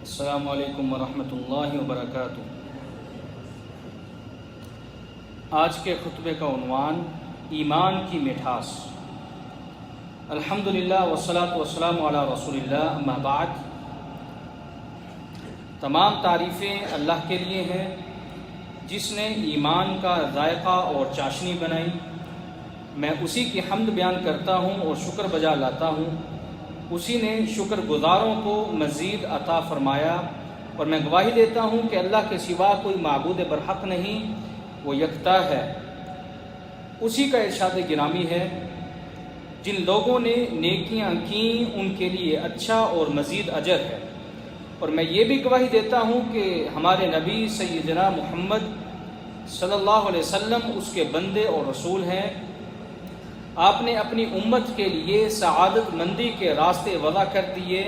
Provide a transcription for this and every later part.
السلام علیکم ورحمۃ اللہ وبرکاتہ۔ آج کے خطبے کا عنوان ایمان کی مٹھاس۔ الحمدللہ والصلاۃ والسلام علی رسول اللہ، اما بعد۔ تمام تعریفیں اللہ کے لیے ہیں جس نے ایمان کا ذائقہ اور چاشنی بنائی۔ میں اسی کی حمد بیان کرتا ہوں اور شکر بجا لاتا ہوں۔ اسی نے شکر گزاروں کو مزید عطا فرمایا، اور میں گواہی دیتا ہوں کہ اللہ کے سوا کوئی معبود برحق نہیں، وہ یکتا ہے۔ اسی کا ارشاد گرامی ہے، جن لوگوں نے نیکیاں کیں ان کے لیے اچھا اور مزید اجر ہے۔ اور میں یہ بھی گواہی دیتا ہوں کہ ہمارے نبی سیدنا محمد صلی اللہ علیہ وسلم اس کے بندے اور رسول ہیں۔ آپ نے اپنی امت کے لیے سعادت مندی کے راستے وضع کر دیے۔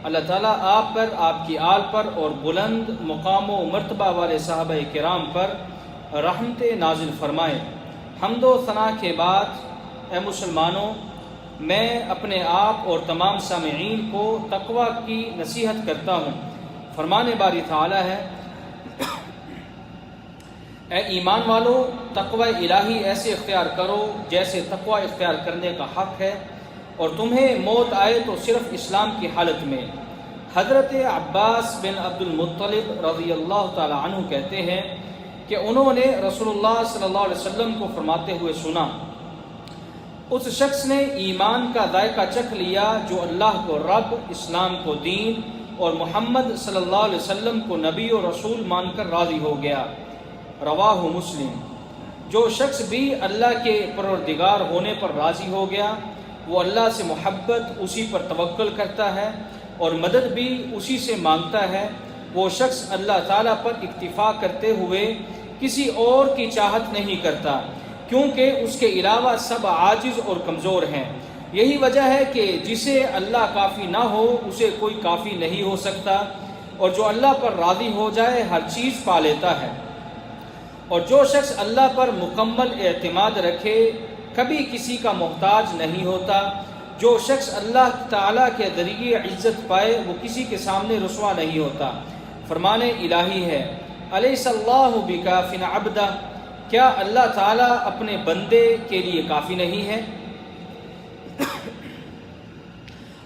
اللہ تعالیٰ آپ پر، آپ کی آل پر اور بلند مقام و مرتبہ والے صحابہ کرام پر رحمت نازل فرمائے۔ حمد و ثنا کے بعد اے مسلمانوں، میں اپنے آپ اور تمام سامعین کو تقوی کی نصیحت کرتا ہوں۔ فرمان باری تعالیٰ ہے، اے ایمان والو، تقوی الہی ایسے اختیار کرو جیسے تقوی اختیار کرنے کا حق ہے، اور تمہیں موت آئے تو صرف اسلام کی حالت میں۔ حضرت عباس بن عبد المطلب رضی اللہ تعالی عنہ کہتے ہیں کہ انہوں نے رسول اللہ صلی اللہ علیہ وسلم کو فرماتے ہوئے سنا، اس شخص نے ایمان کا ذائقہ چکھ لیا جو اللہ کو رب، اسلام کو دین اور محمد صلی اللہ علیہ وسلم کو نبی و رسول مان کر راضی ہو گیا۔ رواہ مسلم۔ جو شخص بھی اللہ کے پروردگار ہونے پر راضی ہو گیا، وہ اللہ سے محبت، اسی پر توکل کرتا ہے اور مدد بھی اسی سے مانگتا ہے۔ وہ شخص اللہ تعالیٰ پر اکتفا کرتے ہوئے کسی اور کی چاہت نہیں کرتا، کیونکہ اس کے علاوہ سب عاجز اور کمزور ہیں۔ یہی وجہ ہے کہ جسے اللہ کافی نہ ہو اسے کوئی کافی نہیں ہو سکتا، اور جو اللہ پر راضی ہو جائے ہر چیز پا لیتا ہے۔ اور جو شخص اللہ پر مکمل اعتماد رکھے کبھی کسی کا محتاج نہیں ہوتا۔ جو شخص اللہ تعالیٰ کے ذریعے عزت پائے وہ کسی کے سامنے رسوا نہیں ہوتا۔ فرمان الہی ہے، الیس اللہ بکاف عبدہ، کیا اللہ تعالیٰ اپنے بندے کے لیے کافی نہیں ہے؟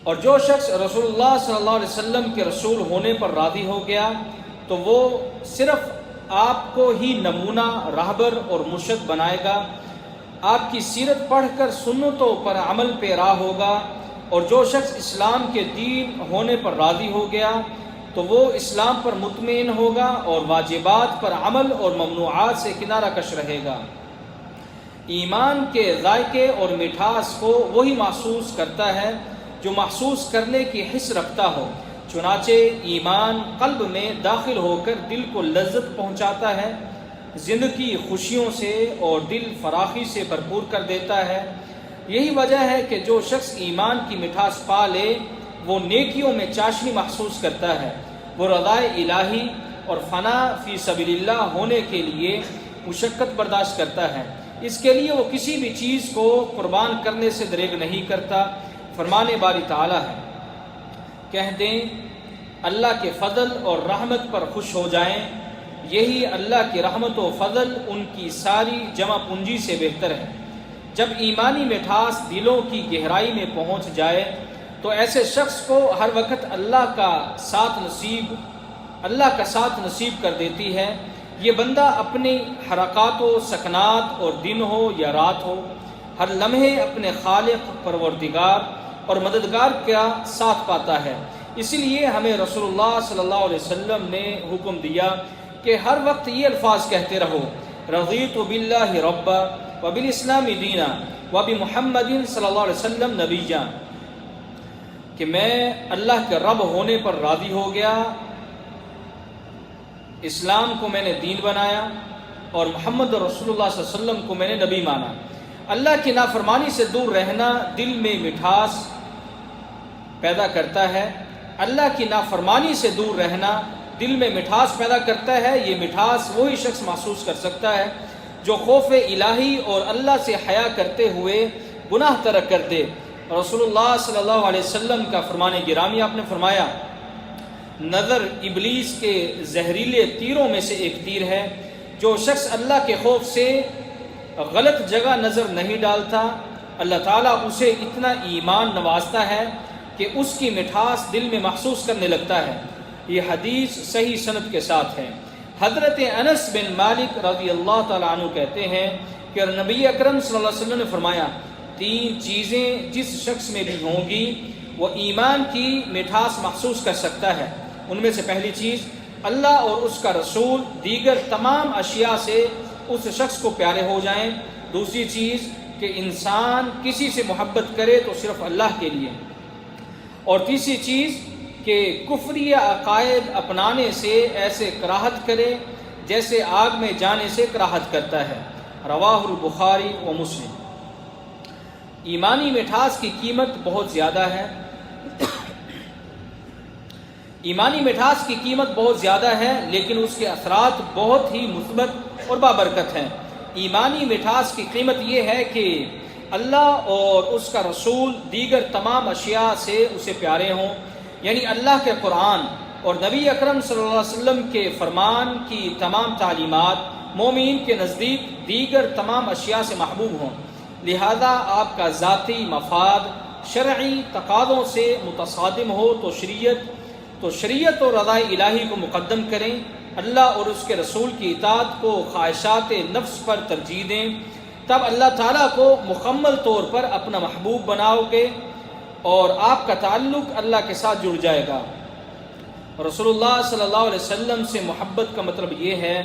اور جو شخص رسول اللہ صلی اللہ علیہ وسلم کے رسول ہونے پر راضی ہو گیا تو وہ صرف آپ کو ہی نمونہ، راہبر اور مرشد بنائے گا، آپ کی سیرت پڑھ کر سنتوں پر عمل پیرا ہوگا۔ اور جو شخص اسلام کے دین ہونے پر راضی ہو گیا تو وہ اسلام پر مطمئن ہوگا اور واجبات پر عمل اور ممنوعات سے کنارہ کش رہے گا۔ ایمان کے ذائقے اور مٹھاس کو وہی محسوس کرتا ہے جو محسوس کرنے کی حس رکھتا ہو۔ چنانچہ ایمان قلب میں داخل ہو کر دل کو لذت پہنچاتا ہے، زندگی خوشیوں سے اور دل فراخی سے بھرپور کر دیتا ہے۔ یہی وجہ ہے کہ جو شخص ایمان کی مٹھاس پا لے وہ نیکیوں میں چاشنی محسوس کرتا ہے، وہ رضائے الہی اور فنا فی سبیل اللہ ہونے کے لیے مشقت برداشت کرتا ہے۔ اس کے لیے وہ کسی بھی چیز کو قربان کرنے سے دریغ نہیں کرتا۔ فرمان باری تعالیٰ ہے، کہہ دیں اللہ کے فضل اور رحمت پر خوش ہو جائیں، یہی اللہ کی رحمت و فضل ان کی ساری جمع پونجی سے بہتر ہے۔ جب ایمانی مٹھاس دلوں کی گہرائی میں پہنچ جائے تو ایسے شخص کو ہر وقت اللہ کا ساتھ نصیب کر دیتی ہے۔ یہ بندہ اپنی حرکات و سکنات اور دن ہو یا رات ہو، ہر لمحے اپنے خالق، پروردگار اور مددگار کا ساتھ پاتا ہے۔ اسی لیے ہمیں رسول اللہ صلی اللہ علیہ وسلم نے حکم دیا کہ ہر وقت یہ الفاظ کہتے رہو، رضیت باللہ ربا وبالاسلام دینا وبمحمد صلی اللہ علیہ وسلم نبیا، کہ میں اللہ کے رب ہونے پر راضی ہو گیا، اسلام کو میں نے دین بنایا، اور محمد رسول اللہ صلی اللہ علیہ وسلم کو میں نے نبی مانا۔ اللہ کی نافرمانی سے دور رہنا دل میں مٹھاس پیدا کرتا ہے۔ اللہ کی نافرمانی سے دور رہنا دل میں مٹھاس پیدا کرتا ہے۔ یہ مٹھاس وہی شخص محسوس کر سکتا ہے جو خوف الہی اور اللہ سے حیا کرتے ہوئے گناہ ترک کر دے۔ رسول اللہ صلی اللہ علیہ وسلم کا فرمان گرامی آپ نے فرمایا، نظر ابلیس کے زہریلے تیروں میں سے ایک تیر ہے۔ جو شخص اللہ کے خوف سے غلط جگہ نظر نہیں ڈالتا، اللہ تعالیٰ اسے اتنا ایمان نوازتا ہے کہ اس کی مٹھاس دل میں محسوس کرنے لگتا ہے۔ یہ حدیث صحیح سند کے ساتھ ہے۔ حضرت انس بن مالک رضی اللہ تعالیٰ عنہ کہتے ہیں کہ نبی اکرم صلی اللہ علیہ وسلم نے فرمایا، 3 چیزیں جس شخص میں بھی ہوں گی وہ ایمان کی مٹھاس محسوس کر سکتا ہے۔ ان میں سے پہلی چیز، اللہ اور اس کا رسول دیگر تمام اشیاء سے اس شخص کو پیارے ہو جائیں۔ دوسری چیز کہ انسان کسی سے محبت کرے تو صرف اللہ کے لیے۔ اور تیسری چیز کہ کفری عقائد اپنانے سے ایسے کراہت کرے جیسے آگ میں جانے سے کراہت کرتا ہے۔ رواہ البخاری و مسلم۔ ایمانی مٹھاس کی قیمت بہت زیادہ ہے۔ ایمانی مٹھاس کی قیمت بہت زیادہ ہے، لیکن اس کے اثرات بہت ہی مثبت اور بابرکت ہیں۔ ایمانی مٹھاس کی قیمت یہ ہے کہ اللہ اور اس کا رسول دیگر تمام اشیاء سے اسے پیارے ہوں، یعنی اللہ کے قرآن اور نبی اکرم صلی اللہ علیہ وسلم کے فرمان کی تمام تعلیمات مومین کے نزدیک دیگر تمام اشیاء سے محبوب ہوں۔ لہذا آپ کا ذاتی مفاد شرعی تقاضوں سے متصادم ہو تو شریعت اور رضا الہی کو مقدم کریں، اللہ اور اس کے رسول کی اطاعت کو خواہشات نفس پر ترجیح دیں، تب اللہ تعالیٰ کو مکمل طور پر اپنا محبوب بناؤ گے اور آپ کا تعلق اللہ کے ساتھ جڑ جائے گا۔ رسول اللہ صلی اللہ علیہ وسلم سے محبت کا مطلب یہ ہے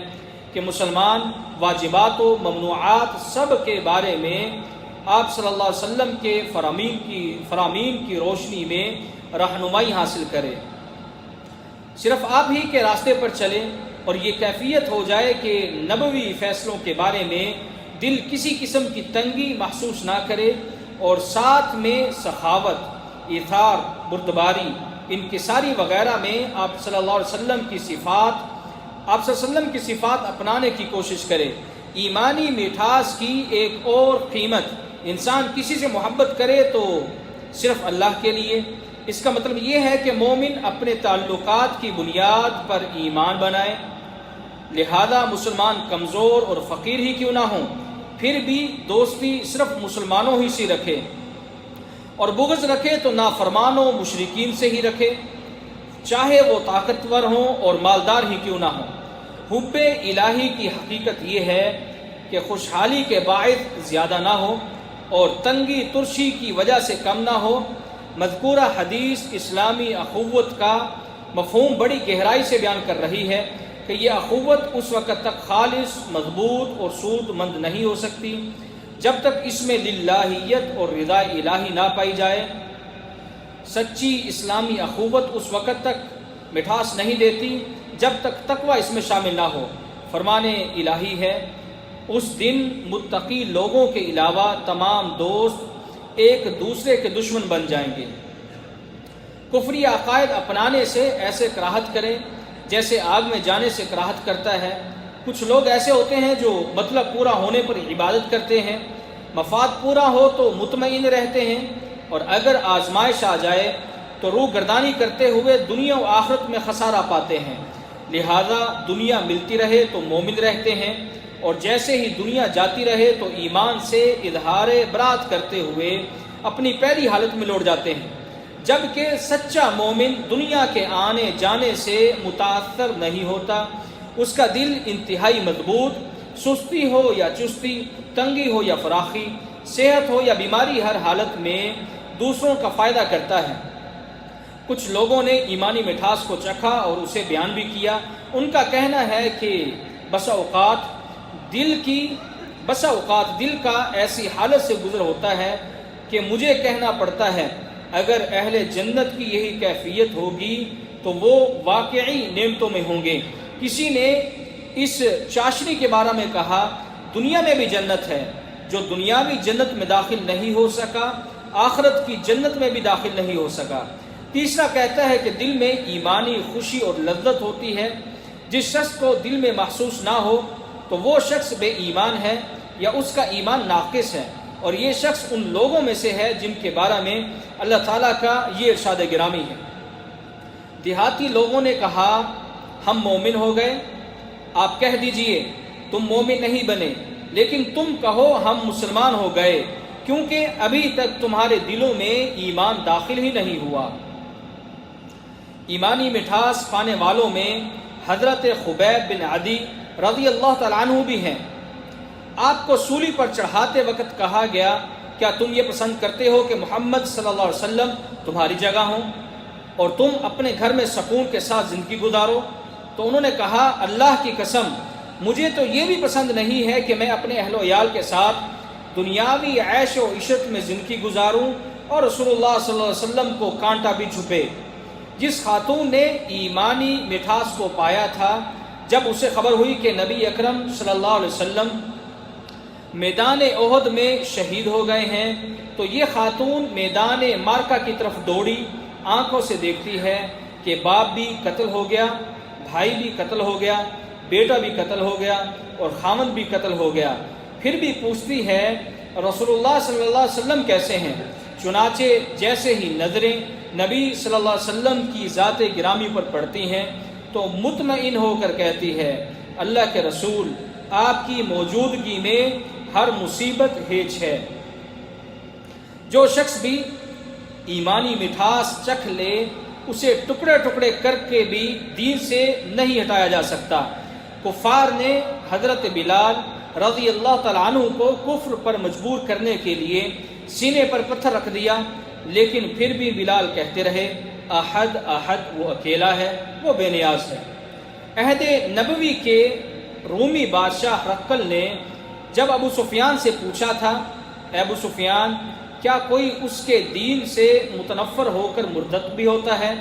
کہ مسلمان واجبات و ممنوعات سب کے بارے میں آپ صلی اللہ علیہ وسلم کے فرامین کی روشنی میں رہنمائی حاصل کرے، صرف آپ ہی کے راستے پر چلے، اور یہ کیفیت ہو جائے کہ نبوی فیصلوں کے بارے میں دل کسی قسم کی تنگی محسوس نہ کرے، اور ساتھ میں سخاوت، ایثار، بردباری، انکساری وغیرہ میں آپ صلی اللہ علیہ وسلم کی صفات اپنانے کی کوشش کرے۔ ایمانی مٹھاس کی ایک اور قیمت، انسان کسی سے محبت کرے تو صرف اللہ کے لیے۔ اس کا مطلب یہ ہے کہ مومن اپنے تعلقات کی بنیاد پر ایمان بنائے، لہذا مسلمان کمزور اور فقیر ہی کیوں نہ ہوں، پھر بھی دوستی صرف مسلمانوں ہی سے رکھے، اور بغض رکھے تو نافرمانوں مشرکین سے ہی رکھے، چاہے وہ طاقتور ہوں اور مالدار ہی کیوں نہ ہوں۔ حب الہی کی حقیقت یہ ہے کہ خوشحالی کے باعث زیادہ نہ ہو اور تنگی ترشی کی وجہ سے کم نہ ہو۔ مذکورہ حدیث اسلامی اخوت کا مفہوم بڑی گہرائی سے بیان کر رہی ہے کہ یہ اخوت اس وقت تک خالص، مضبوط اور سود مند نہیں ہو سکتی جب تک اس میں للہیت اور رضا الہی نہ پائی جائے۔ سچی اسلامی اخوت اس وقت تک مٹھاس نہیں دیتی جب تک تقوی اس میں شامل نہ ہو۔ فرمان الہی ہے، اس دن متقی لوگوں کے علاوہ تمام دوست ایک دوسرے کے دشمن بن جائیں گے۔ کفری عقائد اپنانے سے ایسے کراہت کریں جیسے آگ میں جانے سے کراہت کرتا ہے۔ کچھ لوگ ایسے ہوتے ہیں جو مطلب پورا ہونے پر عبادت کرتے ہیں، مفاد پورا ہو تو مطمئن رہتے ہیں، اور اگر آزمائش آ جائے تو روح گردانی کرتے ہوئے دنیا و آخرت میں خسارہ پاتے ہیں۔ لہذا دنیا ملتی رہے تو مومن رہتے ہیں، اور جیسے ہی دنیا جاتی رہے تو ایمان سے اظہار برات کرتے ہوئے اپنی پہلی حالت میں لوٹ جاتے ہیں، جبکہ سچا مومن دنیا کے آنے جانے سے متاثر نہیں ہوتا۔ اس کا دل انتہائی مضبوط، سستی ہو یا چستی، تنگی ہو یا فراخی، صحت ہو یا بیماری، ہر حالت میں دوسروں کا فائدہ کرتا ہے۔ کچھ لوگوں نے ایمانی مٹھاس کو چکھا اور اسے بیان بھی کیا۔ ان کا کہنا ہے کہ بسا اوقات دل کا ایسی حالت سے گزر ہوتا ہے کہ مجھے کہنا پڑتا ہے اگر اہل جنت کی یہی کیفیت ہوگی تو وہ واقعی نعمتوں میں ہوں گے۔ کسی نے اس چاشنی کے بارے میں کہا، دنیا میں بھی جنت ہے، جو دنیاوی جنت میں داخل نہیں ہو سکا آخرت کی جنت میں بھی داخل نہیں ہو سکا۔ تیسرا کہتا ہے کہ دل میں ایمانی خوشی اور لذت ہوتی ہے، جس شخص کو دل میں محسوس نہ ہو تو وہ شخص بے ایمان ہے یا اس کا ایمان ناقص ہے، اور یہ شخص ان لوگوں میں سے ہے جن کے بارے میں اللہ تعالیٰ کا یہ ارشاد گرامی ہے۔ دیہاتی لوگوں نے کہا ہم مومن ہو گئے۔ آپ کہہ دیجئے تم مومن نہیں بنے، لیکن تم کہو ہم مسلمان ہو گئے، کیونکہ ابھی تک تمہارے دلوں میں ایمان داخل ہی نہیں ہوا۔ ایمانی مٹھاس پانے والوں میں حضرت خبیب بن عدی رضی اللہ تعالیٰ عنہ بھی ہیں۔ آپ کو سولی پر چڑھاتے وقت کہا گیا کیا تم یہ پسند کرتے ہو کہ محمد صلی اللہ علیہ وسلم تمہاری جگہ ہوں اور تم اپنے گھر میں سکون کے ساتھ زندگی گزارو؟ تو انہوں نے کہا اللہ کی قسم مجھے تو یہ بھی پسند نہیں ہے کہ میں اپنے اہل و عیال کے ساتھ دنیاوی عیش و عشرت میں زندگی گزاروں اور رسول اللہ صلی اللہ علیہ وسلم کو کانٹا بھی چھپے۔ جس خاتون نے ایمانی مٹھاس کو پایا تھا، جب اسے خبر ہوئی کہ نبی اکرم صلی اللہ علیہ وسلم میدان احد میں شہید ہو گئے ہیں، تو یہ خاتون میدان مارکا کی طرف دوڑی، آنکھوں سے دیکھتی ہے کہ باپ بھی قتل ہو گیا، بھائی بھی قتل ہو گیا، بیٹا بھی قتل ہو گیا اور خامد بھی قتل ہو گیا، پھر بھی پوچھتی ہے رسول اللہ صلی اللہ علیہ وسلم کیسے ہیں؟ چنانچہ جیسے ہی نظریں نبی صلی اللہ علیہ وسلم کی ذات گرامی پر پڑتی ہیں تو مطمئن ہو کر کہتی ہے اللہ کے رسول آپ کی موجودگی میں ہر مصیبت ہیچ ہے۔ جو شخص بھی ایمانی مٹھاس چکھ لے اسے ٹکڑے ٹکڑے کر کے بھی دین سے نہیں ہٹایا جا سکتا۔ کفار نے حضرت بلال رضی اللہ تعالیٰ عنہ کو کفر پر مجبور کرنے کے لیے سینے پر پتھر رکھ دیا، لیکن پھر بھی بلال کہتے رہے احد احد، وہ اکیلا ہے، وہ بے نیاز ہے۔ عہد نبوی کے رومی بادشاہ ہرقل نے جب ابو سفیان سے پوچھا تھا اے ابو سفیان کیا کوئی اس کے دین سے متنفر ہو کر مرتد بھی ہوتا ہے؟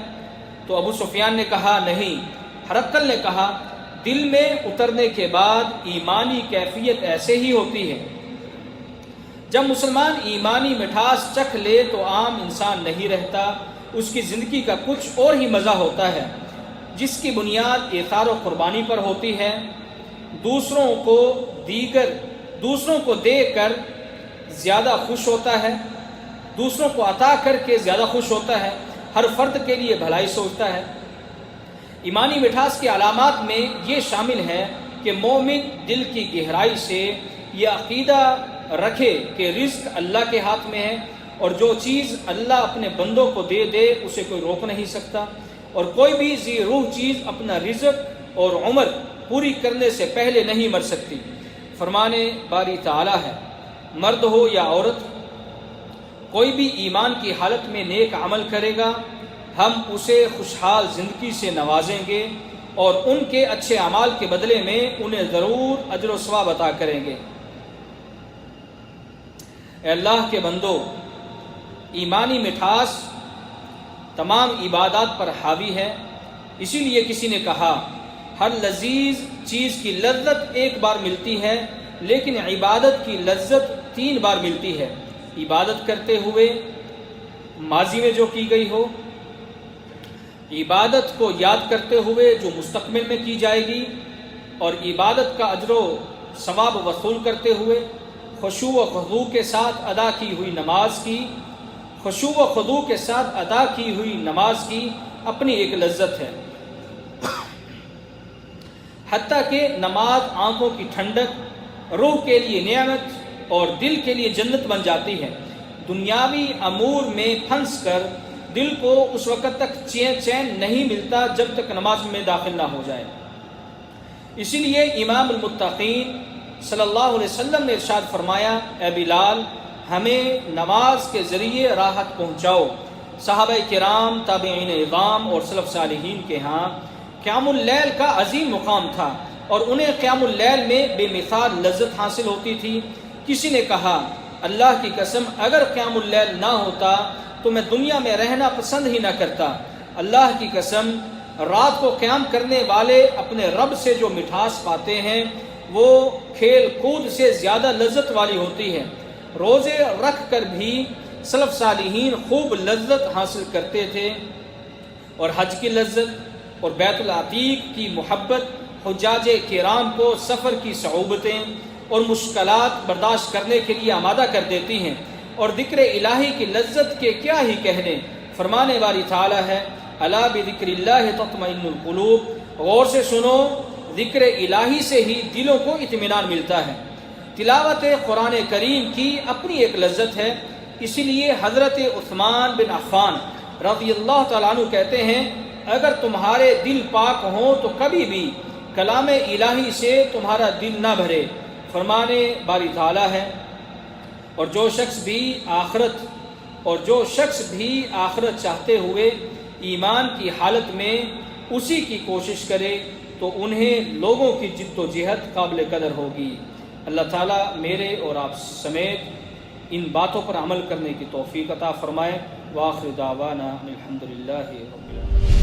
تو ابو سفیان نے کہا نہیں۔ ہرقل نے کہا دل میں اترنے کے بعد ایمانی کیفیت ایسے ہی ہوتی ہے۔ جب مسلمان ایمانی مٹھاس چکھ لے تو عام انسان نہیں رہتا، اس کی زندگی کا کچھ اور ہی مزہ ہوتا ہے، جس کی بنیاد ایثار و قربانی پر ہوتی ہے۔ دوسروں کو دے کر زیادہ خوش ہوتا ہے، دوسروں کو عطا کر کے زیادہ خوش ہوتا ہے، ہر فرد کے لیے بھلائی سوچتا ہے۔ ایمانی مٹھاس کی علامات میں یہ شامل ہے کہ مومن دل کی گہرائی سے یہ عقیدہ رکھے کہ رزق اللہ کے ہاتھ میں ہے، اور جو چیز اللہ اپنے بندوں کو دے دے اسے کوئی روک نہیں سکتا، اور کوئی بھی ذی روح چیز اپنا رزق اور عمر پوری کرنے سے پہلے نہیں مر سکتی۔ فرمان باری تعالی ہے مرد ہو یا عورت، کوئی بھی ایمان کی حالت میں نیک عمل کرے گا ہم اسے خوشحال زندگی سے نوازیں گے اور ان کے اچھے اعمال کے بدلے میں انہیں ضرور اجر و ثواب عطا کریں گے۔ اے اللہ کے بندو، ایمانی مٹھاس تمام عبادات پر حاوی ہے، اسی لیے کسی نے کہا ہر لذیذ چیز کی لذت ایک بار ملتی ہے لیکن عبادت کی لذت 3 بار ملتی ہے۔ عبادت کرتے ہوئے ماضی میں جو کی گئی ہو، عبادت کو یاد کرتے ہوئے جو مستقبل میں کی جائے گی، اور عبادت کا اجر و ثواب وصول کرتے ہوئے خشوع و خضوع کے ساتھ ادا کی ہوئی نماز کی، خشوع و خضوع کے ساتھ ادا کی ہوئی نماز کی اپنی ایک لذت ہے۔ حتیٰ کہ نماز آنکھوں کی ٹھنڈک، روح کے لیے نعمت اور دل کے لیے جنت بن جاتی ہے۔ دنیاوی امور میں پھنس کر دل کو اس وقت تک چین نہیں ملتا جب تک نماز میں داخل نہ ہو جائے۔ اسی لیے امام المتقین صلی اللہ علیہ وسلم نے ارشاد فرمایا اے بلال ہمیں نماز کے ذریعے راحت پہنچاؤ۔ صحابہ کرام، تابعین اعظام اور سلف صالحین کے ہاں قیام اللیل کا عظیم مقام تھا اور انہیں قیام اللیل میں بے مثال لذت حاصل ہوتی تھی۔ کسی نے کہا اللہ کی قسم اگر قیام اللیل نہ ہوتا تو میں دنیا میں رہنا پسند ہی نہ کرتا۔ اللہ کی قسم رات کو قیام کرنے والے اپنے رب سے جو مٹھاس پاتے ہیں وہ کھیل کود سے زیادہ لذت والی ہوتی ہے۔ روزے رکھ کر بھی سلف صالحین خوب لذت حاصل کرتے تھے، اور حج کی لذت اور بیت العتیق کی محبت حجاج کرام کو سفر کی صعوبتیں اور مشکلات برداشت کرنے کے لیے آمادہ کر دیتی ہیں، اور ذکر الہی کی لذت کے کیا ہی کہنے۔ فرمانے والی تعالی ہے الا بذکر اللہ تطمئن القلوب، غور سے سنو، ذکر الہی سے ہی دلوں کو اطمینان ملتا ہے۔ تلاوت قرآن کریم کی اپنی ایک لذت ہے، اسی لیے حضرت عثمان بن عفان رضی اللہ تعالیٰ عنہ کہتے ہیں اگر تمہارے دل پاک ہوں تو کبھی بھی کلام الہی سے تمہارا دل نہ بھرے۔ فرمانے باری تعالیٰ ہے، اور جو شخص بھی آخرت چاہتے ہوئے ایمان کی حالت میں اسی کی کوشش کرے تو انہیں لوگوں کی جد و جہد قابل قدر ہوگی۔ اللہ تعالیٰ میرے اور آپ سمیت ان باتوں پر عمل کرنے کی توفیق عطا فرمائے۔ وآخر دعوانا الحمدللہ رب العالمین۔